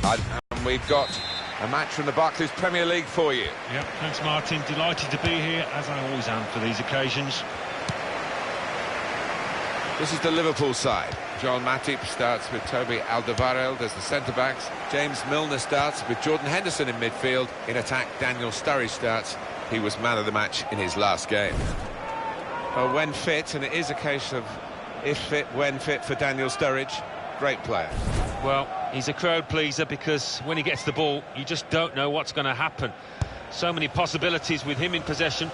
And we've got a match from the Barclays Premier League for you. Yep, thanks Martin, delighted to be here, as I always am for these occasions. This is the Liverpool side. Joel Matip starts with Toby Alderweireld as the centre-backs. James Milner starts with Jordan Henderson in midfield. In attack, Daniel Sturridge starts. He was man of the match in his last game. Well, when fit, and it is a case of if fit, when fit for Daniel Sturridge. Great player. Well, he's a crowd pleaser because when he gets the ball, you just don't know what's going to happen. So many possibilities with him in possession.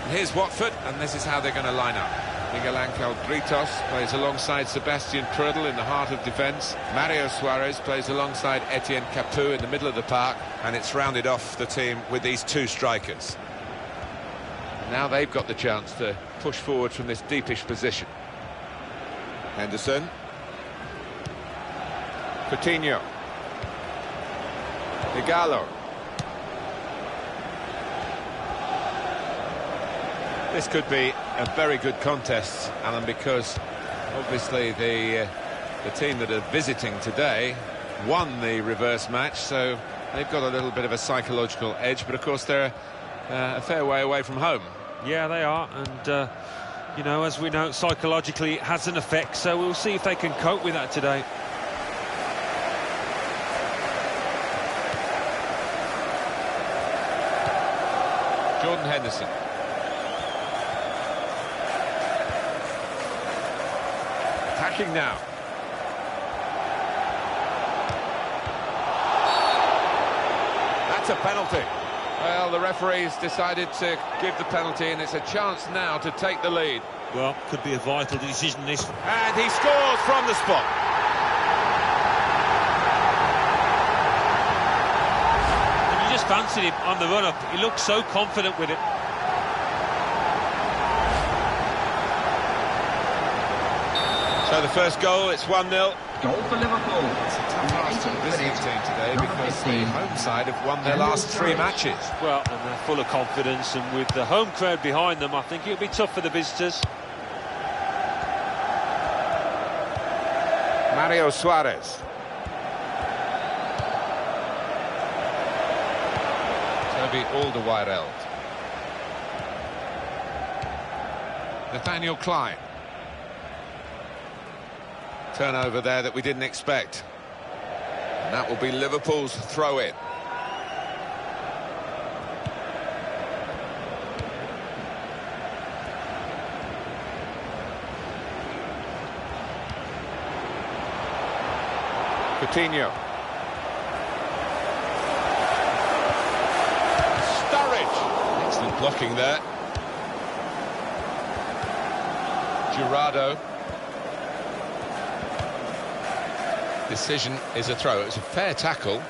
And here's Watford, and this is how they're going to line up. Miguel Angel Gritos plays alongside Sebastian Prödl in the heart of defence. Mario Suarez plays alongside Etienne Capoue in the middle of the park, and it's rounded off the team with these two strikers. Now they've got the chance to push forward from this deepish position. Henderson. Coutinho. Ighalo. This could be a very good contest, Alan, because obviously the team that are visiting today won the reverse match, so they've got a little bit of a psychological edge, but of course they're a fair way away from home. Yeah, they are, and you know, as we know, psychologically it has an effect, so we'll see if they can cope with that today. Jordan Henderson. Attacking now. That's a penalty. Well, the referee's decided to give the penalty, and it's a chance now to take the lead. Well, could be a vital decision this. And he scores from the spot. And you just fancied him on the run-up. He looked so confident with it. So the first goal, it's 1-0. Goal for Liverpool. It's a tough task for the visiting team today because the home side have won their last 3 matches. Well, and they're full of confidence, and with the home crowd behind them, I think it'll be tough for the visitors. Mario Suarez. Toby Alderweireld. Nathaniel Klein. Turnover there that we didn't expect. And that will be Liverpool's throw-in. Coutinho. Sturridge. Excellent blocking there. Jurado. Decision is a throw. It was a fair tackle.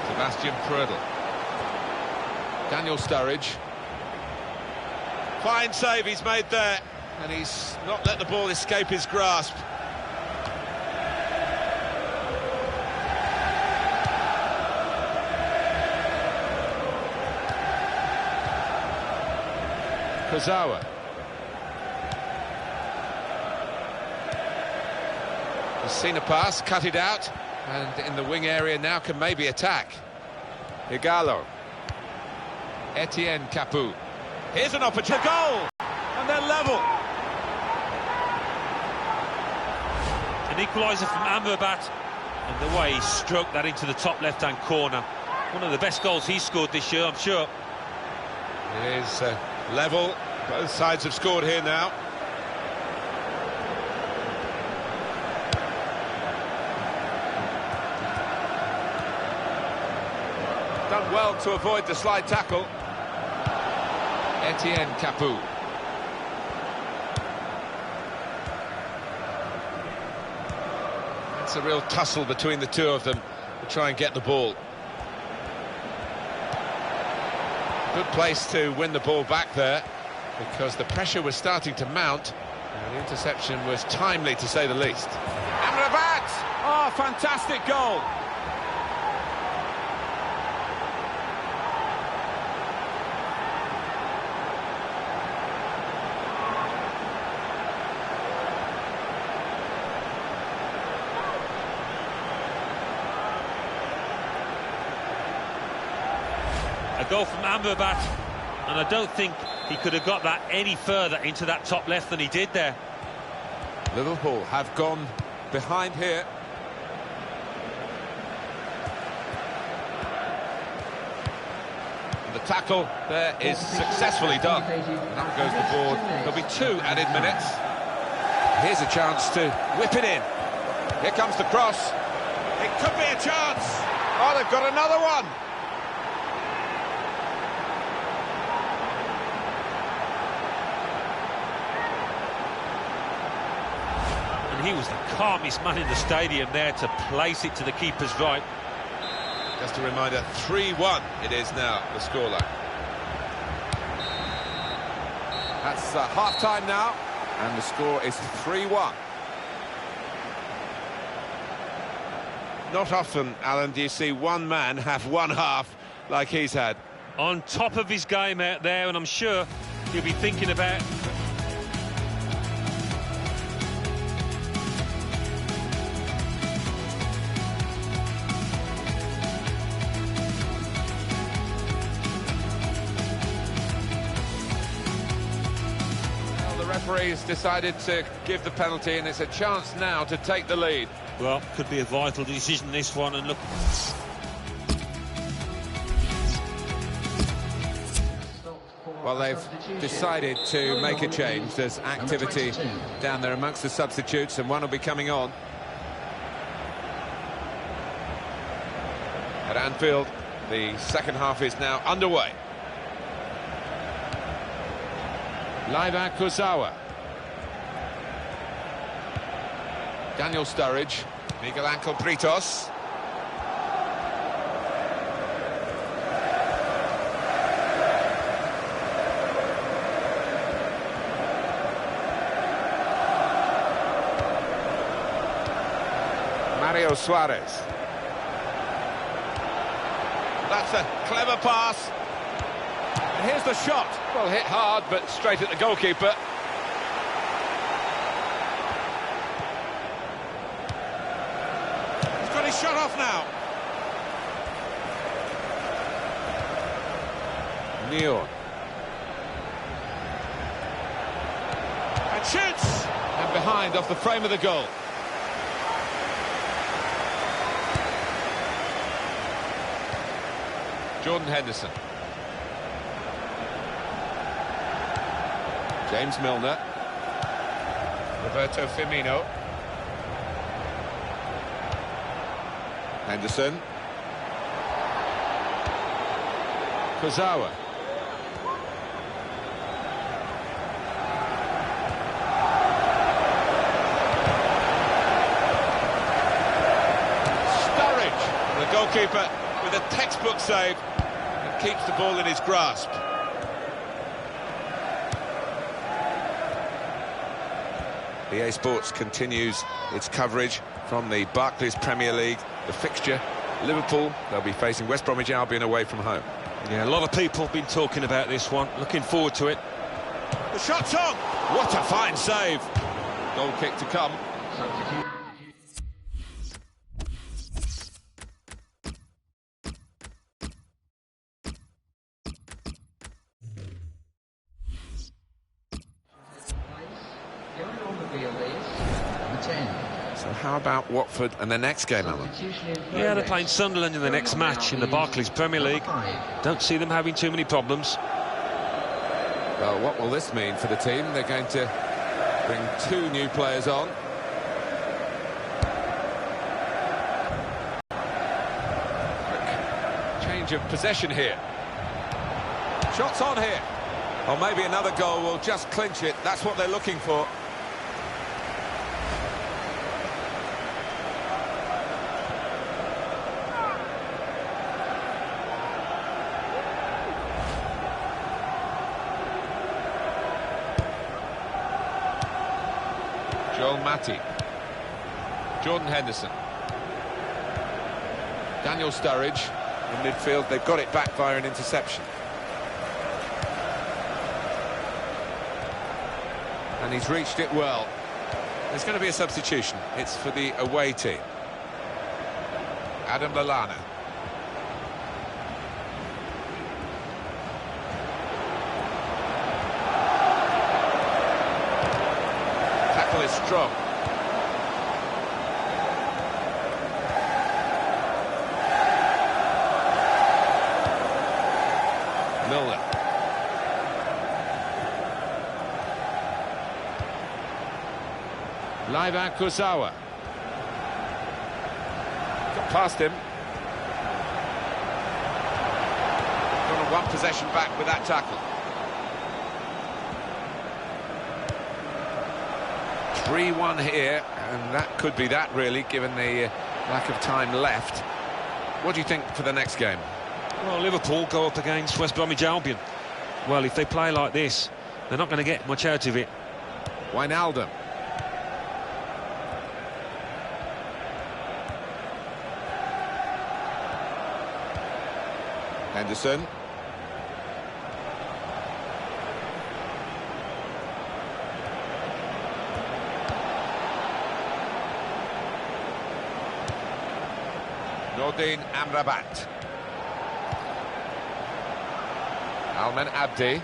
Sebastian Prödl. Daniel Sturridge. Fine save he's made there, and he's not let the ball escape his grasp. Kurzawa. He's seen a pass, cut it out, and in the wing area now can maybe attack. Ighalo. Etienne Capoue. Here's an opportunity. Goal! And they're level. An equaliser from Amrabat, and the way he struck that into the top left-hand corner. One of the best goals he's scored this year, I'm sure. It is level. Both sides have scored here now. Done well to avoid the slide tackle. Etienne Capoue. It's a real tussle between the two of them to try and get the ball. Good place to win the ball back there, because the pressure was starting to mount, and the interception was timely, to say the least. Amrabat! Oh, fantastic goal! A goal from Amrabat, and I don't think he could have got that any further into that top left than he did there. Liverpool have gone behind here. And the tackle there is successfully done. And up goes the board. There'll be 2 added minutes. Here's a chance to whip it in. Here comes the cross. It could be a chance. Oh, they've got another one. And he was the calmest man in the stadium there to place it to the keeper's right. Just a reminder, 3-1 it is now, the scoreline. That's half-time now, and the score is 3-1. Not often, Alan, do you see one man have one half like he's had. On top of his game out there, and I'm sure he'll be thinking about... Well, the referee's decided to give the penalty, and it's a chance now to take the lead. Well, could be a vital decision, this one, and look... Well, they've decided to make a change. There's activity down there amongst the substitutes, and one will be coming on. At Anfield, the second half is now underway. Laiba Kurzawa. Daniel Sturridge, Miguel Ángel Britos. Mario Suarez. That's a clever pass. And here's the shot. Well, hit hard, but straight at the goalkeeper. He's shut off now. Neon. And shoots! And behind off the frame of the goal. Jordan Henderson. James Milner. Roberto Firmino. Henderson. Kurzawa. Sturridge, the goalkeeper, with a textbook save, and keeps the ball in his grasp. EA Sports continues its coverage from the Barclays Premier League. The fixture, Liverpool, they'll be facing West Bromwich Albion away from home. Yeah, a lot of people have been talking about this one. Looking forward to it. The shot's on! What a fine save! Goal kick to come. So how about Watford and the next game, Alan? Yeah, they're playing Sunderland in the next match in the Barclays Premier League. Don't see them having too many problems. Well, what will this mean for the team? They're going to bring 2 new players on. Quick change of possession here. Shots on here. Or maybe another goal will just clinch it. That's what they're looking for. Joel Matip. Jordan Henderson. Daniel Sturridge in midfield. They've got it back via an interception. And he's reached it well. There's going to be a substitution. It's for the away team. Adam Lallana. strong. Milner. Laivan Kurzawa. Got past him. Got a one possession back with that tackle. 3-1 here, and that could be that really, given the lack of time left. What do you think for the next game? Well, Liverpool go up against West Bromwich Albion. Well, if they play like this, they're not going to get much out of it. Wijnaldum. Henderson. Nordin Amrabat. Alman Abdi.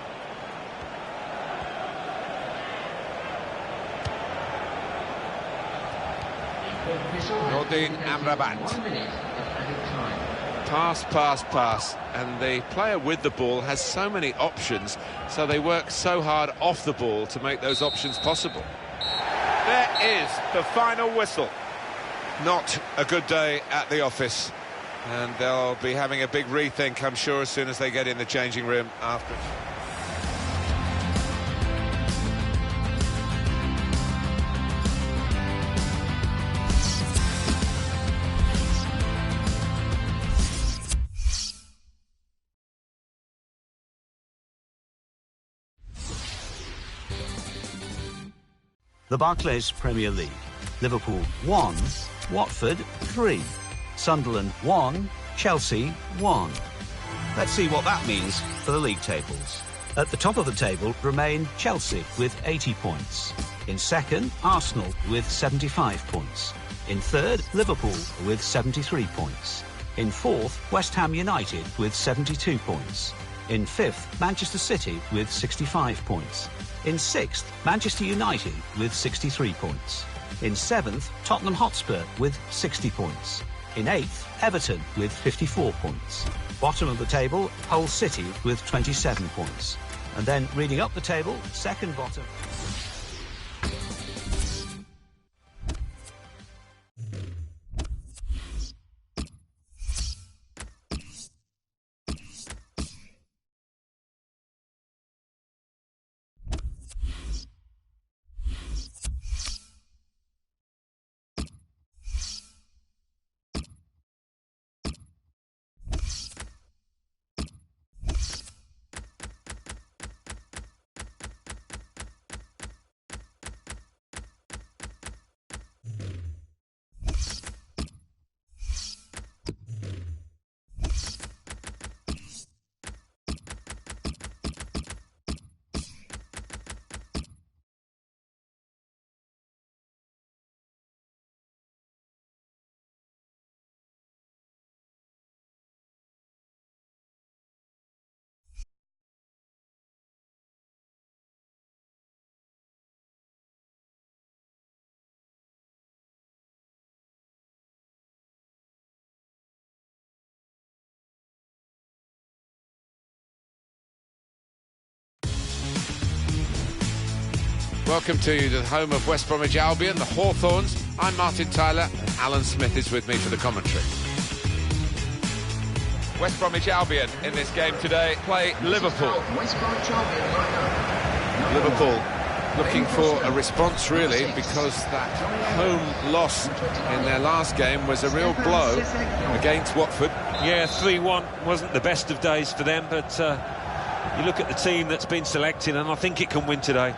Nordin Amrabat. Pass, pass, pass. And the player with the ball has so many options, so they work so hard off the ball to make those options possible. There is the final whistle. Not a good day at the office, and they'll be having a big rethink, I'm sure, as soon as they get in the changing room after. The Barclays Premier League. Liverpool 1, Watford 3, Sunderland 1, Chelsea 1. Let's see what that means for the league tables. At the top of the table remain Chelsea with 80 points. In second, Arsenal with 75 points. In third, Liverpool with 73 points. In fourth, West Ham United with 72 points. In fifth, Manchester City with 65 points. In sixth, Manchester United with 63 points. In seventh, Tottenham Hotspur with 60 points. In eighth, Everton with 54 points. Bottom of the table, Hull City with 27 points. And then reading up the table, second bottom. Welcome to the home of West Bromwich Albion, the Hawthorns. I'm Martin Tyler, and Alan Smith is with me for the commentary. West Bromwich Albion in this game today play Liverpool. Liverpool looking for a response really, because that home loss in their last game was a real blow against Watford. Yeah, 3-1 wasn't the best of days for them, but you look at the team that's been selected and I think it can win today.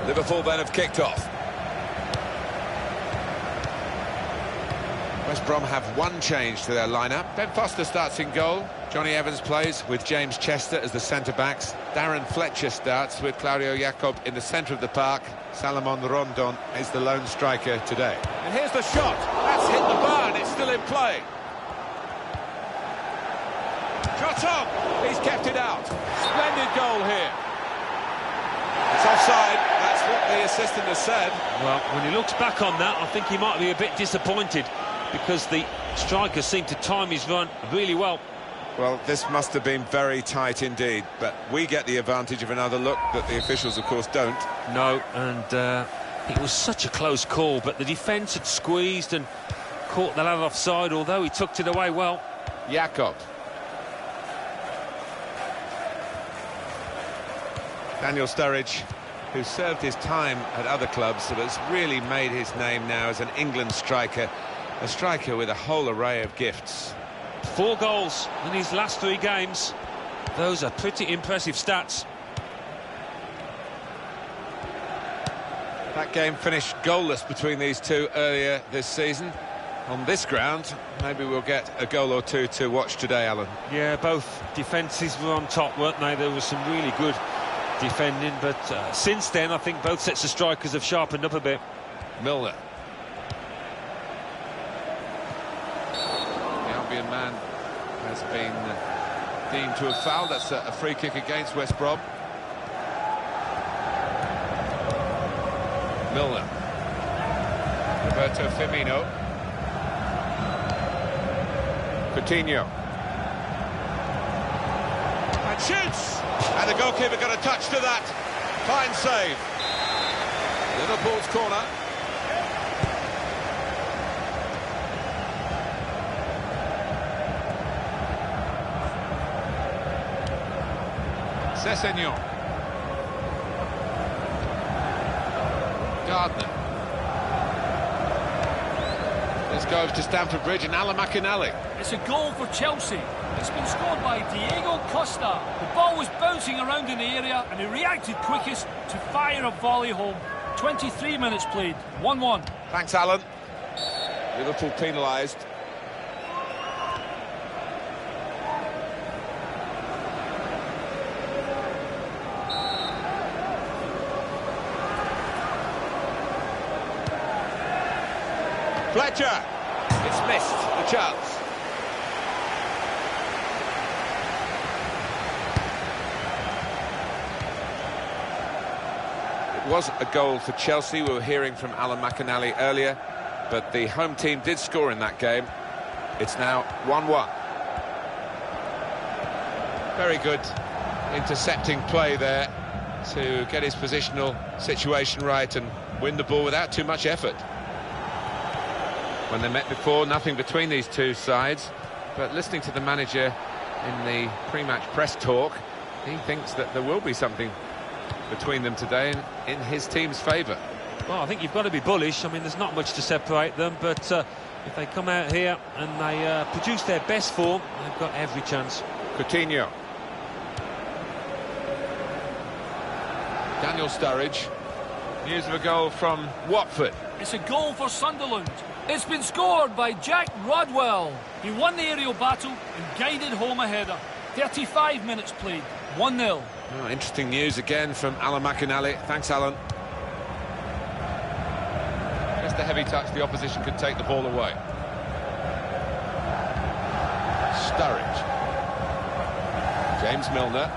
Liverpool then have kicked off. West Brom have one change to their lineup. Ben Foster starts in goal. Johnny Evans plays with James Chester as the centre-backs. Darren Fletcher starts with Claudio Jacob in the centre of the park. Salomon Rondon is the lone striker today. And here's the shot. That's hit the bar and it's still in play. Shot on. He's kept it out. Splendid goal here. It's offside. That's what the assistant has said. Well, when he looks back on that, I think he might be a bit disappointed because the striker seemed to time his run really well. Well, this must have been very tight indeed, but we get the advantage of another look that the officials, of course, don't. No, and it was such a close call, but the defence had squeezed and caught the lad offside, although he tucked it away well. Jakob. Daniel Sturridge, who served his time at other clubs, but has really made his name now as an England striker, a striker with a whole array of gifts. 4 goals in his last 3 games. Those are pretty impressive stats. That game finished goalless between these two earlier this season. On this ground, maybe we'll get a goal or two to watch today, Alan. Yeah, both defences were on top, weren't they? There was some really good defending, but since then I think both sets of strikers have sharpened up a bit. Milner. The Albion man has been deemed to have fouled. That's a free kick against West Brom. Milner. Roberto Firmino. Coutinho. And shoots! And the goalkeeper got a touch to that. Fine save. Liverpool's corner. Sessegnon. Gardner. This goes to Stamford Bridge and Alan McInally. It's a goal for Chelsea. It's been scored by Diego Costa. The ball was bouncing around in the area and he reacted quickest to fire a volley home. 23 minutes played, 1-1. Thanks, Alan. Liverpool penalised. Fletcher. It's missed, the chance. It was a goal for Chelsea. We were hearing from Alan McInally earlier, but the home team did score in that game. It's now 1-1. Very good intercepting play there to get his positional situation right and win the ball without too much effort. When they met before, nothing between these two sides, but listening to the manager in the pre-match press talk, he thinks that there will be something between them today in his team's favour. Well, I think you've got to be bullish. I mean, there's not much to separate them, but if they come out here and they produce their best form, they've got every chance. Coutinho. Daniel Sturridge. News of a goal from Watford. It's a goal for Sunderland. It's been scored by Jack Rodwell. He won the aerial battle and guided home a header. 35 minutes played, 1-0. Oh, interesting news again from Alan McInally. Thanks, Alan. Just a heavy touch, the opposition could take the ball away. Sturridge. James Milner.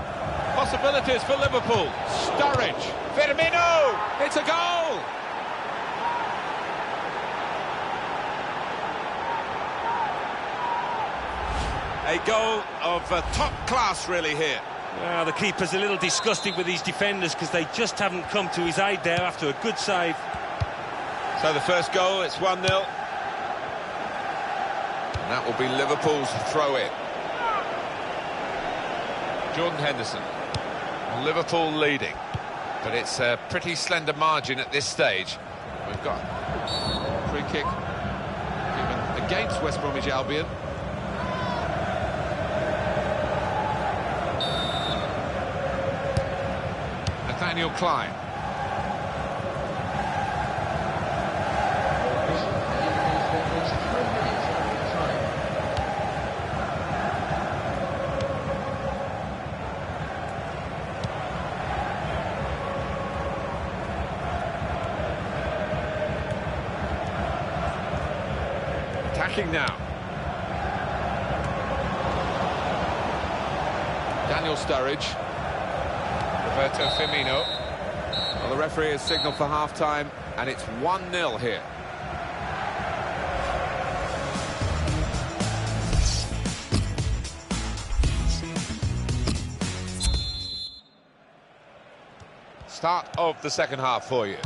Possibilities for Liverpool. Sturridge. Firmino. It's a goal. A goal of top class, really, here. Well, the keeper's a little disgusted with these defenders because they just haven't come to his aid there after a good save. So the first goal, it's 1-0. And that will be Liverpool's throw-in. Jordan Henderson. Liverpool leading. But it's a pretty slender margin at this stage. We've got a free kick given against West Bromwich Albion. Nathaniel Klein. Attacking now. Daniel Sturridge. Roberto Firmino. Well, the referee has signalled for half-time, and it's 1-0 here. Start of the second half for you.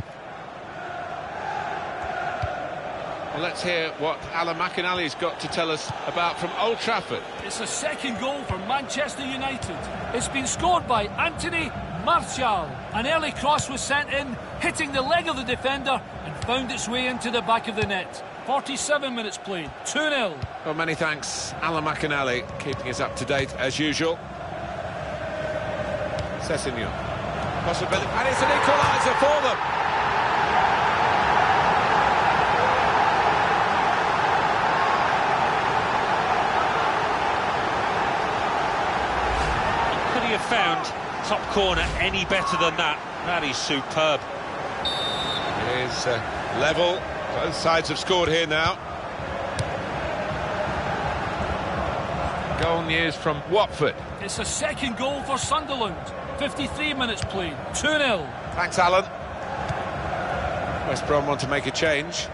Well, let's hear what Alan McInally's got to tell us about from Old Trafford. It's a second goal for Manchester United. It's been scored by Anthony Martial. An early cross was sent in, hitting the leg of the defender and found its way into the back of the net. 47 minutes played, 2-0. Well, many thanks, Alan McInally, keeping us up to date as usual. Sessegnon. Possibility, and it's an equaliser for them. Could he have found top corner any better than that? That is superb. It is level. Both sides have scored here now. Goal news from Watford. It's a second goal for Sunderland. 53 minutes played, 2-0. Thanks, Alan. West Brom want to make a change.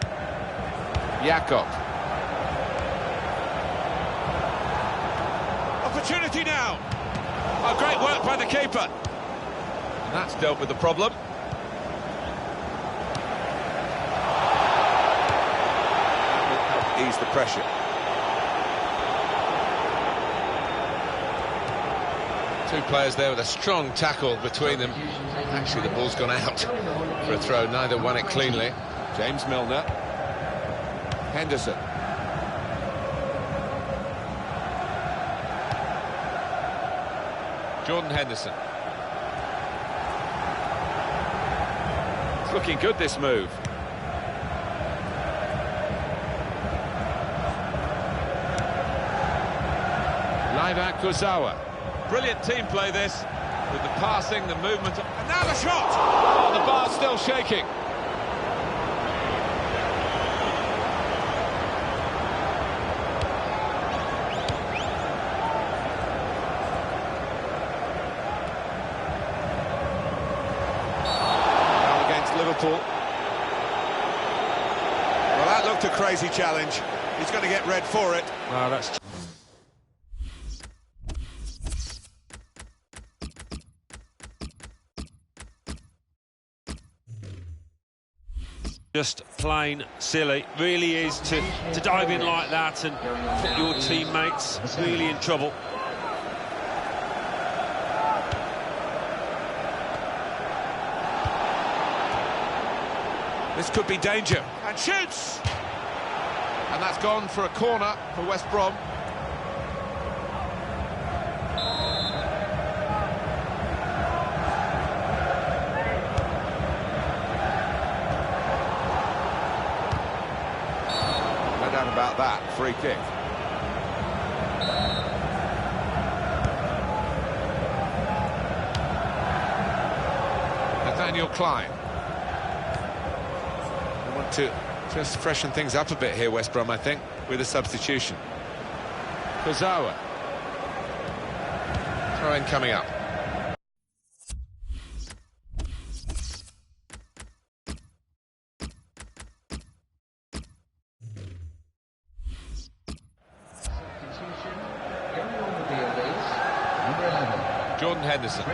Jakob. Opportunity now. Oh, great work by the keeper. And that's dealt with the problem. That will help ease the pressure. Two players there with a strong tackle between them. Actually, the ball's gone out for a throw. Neither won it cleanly. James Milner. Henderson. Jordan Henderson. It's looking good, this move. Liva Kurzawa. Brilliant team play this, with the passing, the movement, and now the shot! Oh, the bar's still shaking. Now against Liverpool. Well, that looked a crazy challenge. He's going to get red for it. Wow, that's... just plain silly, really is, to dive in like that and put your teammates really in trouble. This could be danger, and shoots! And that's gone for a corner for West Brom. About that free kick. Nathaniel Klein. They want to just freshen things up a bit here, West Brom, I think, with a substitution. Kurzawa. Throw in coming up. Jordan Henderson.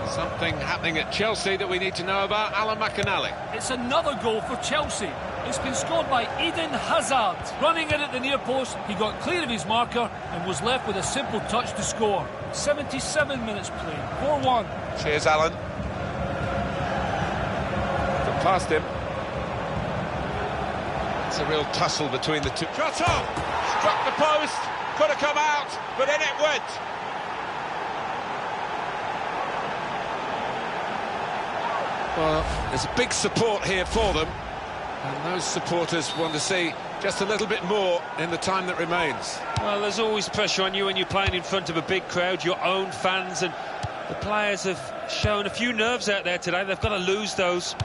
Something happening at Chelsea that we need to know about. Alan McInally. It's another goal for Chelsea. It's been scored by Eden Hazard. Running in at the near post, he got clear of his marker and was left with a simple touch to score. 77 minutes played, 4-1. Cheers, Alan. Got past him. It's a real tussle between the two. Shot on! Struck the post, could have come out, but in it went. Well, there's a big support here for them, and those supporters want to see just a little bit more in the time that remains. Well, there's always pressure on you when you're playing in front of a big crowd, your own fans, and the players have shown a few nerves out there today. They've got to lose those.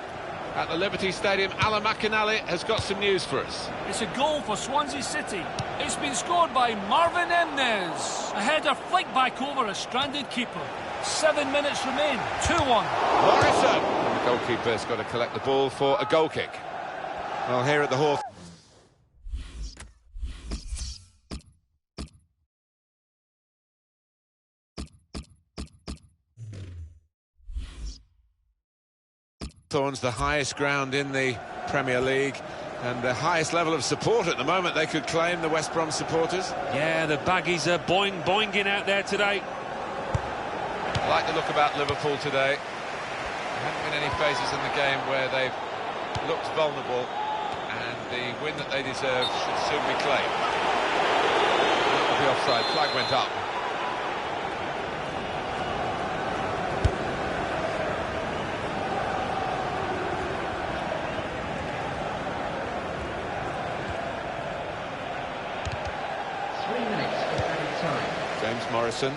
at the Liberty Stadium. Alan McInally has got some news for us. It's a goal for Swansea City. It's been scored by Marvin Emnes. A header flicked back over a stranded keeper. 7 minutes remain. 2-1. Morrison. The goalkeeper's got to collect the ball for a goal kick. Well, here at the Hawthorn. Hawthorn's the highest ground in the Premier League and the highest level of support at the moment, they could claim, the West Brom supporters. Yeah, the baggies are boinging out there today. I like the look about Liverpool today. There haven't been any phases in the game where they've looked vulnerable, and the win that they deserve should soon be claimed. The offside flag went up. James Morrison.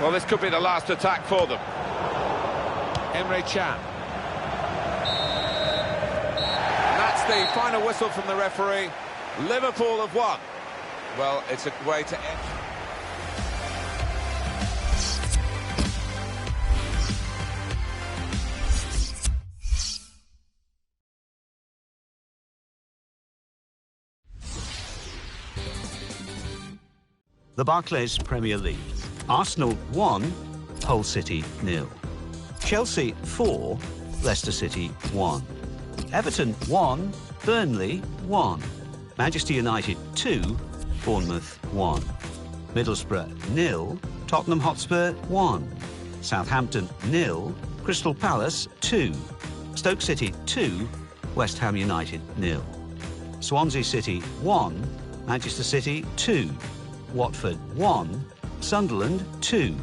Well, this could be the last attack for them. Emre Can. And that's the final whistle from the referee. Liverpool have won. Well, it's a way to end. The Barclays Premier League. Arsenal 1, Hull City 0. Chelsea 4, Leicester City 1. Everton 1, Burnley 1. Manchester United 2, Bournemouth 1. Middlesbrough 0, Tottenham Hotspur 1. Southampton 0, Crystal Palace 2. Stoke City 2, West Ham United 0. Swansea City 1, Manchester City 2. Watford 1, Sunderland 2,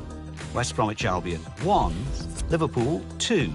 West Bromwich Albion 1, Liverpool 2.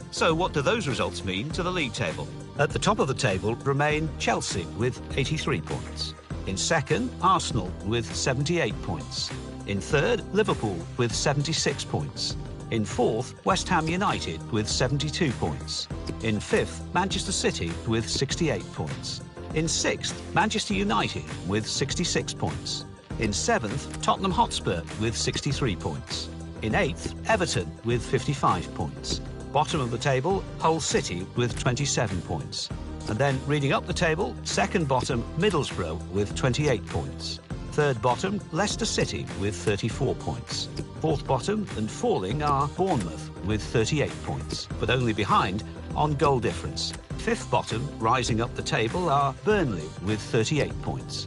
So what do those results mean to the league table? At the top of the table remain Chelsea with 83 points. In second, Arsenal with 78 points. In third, Liverpool with 76 points. In fourth, West Ham United with 72 points. In fifth, Manchester City with 68 points. In sixth, Manchester United with 66 points. In seventh, Tottenham Hotspur with 63 points. In eighth, Everton with 55 points. Bottom of the table, Hull City with 27 points. And then reading up the table, second bottom, Middlesbrough with 28 points. Third bottom, Leicester City with 34 points. Fourth bottom and falling are Bournemouth with 38 points, but only behind on goal difference. Fifth bottom, rising up the table, are Burnley with 38 points.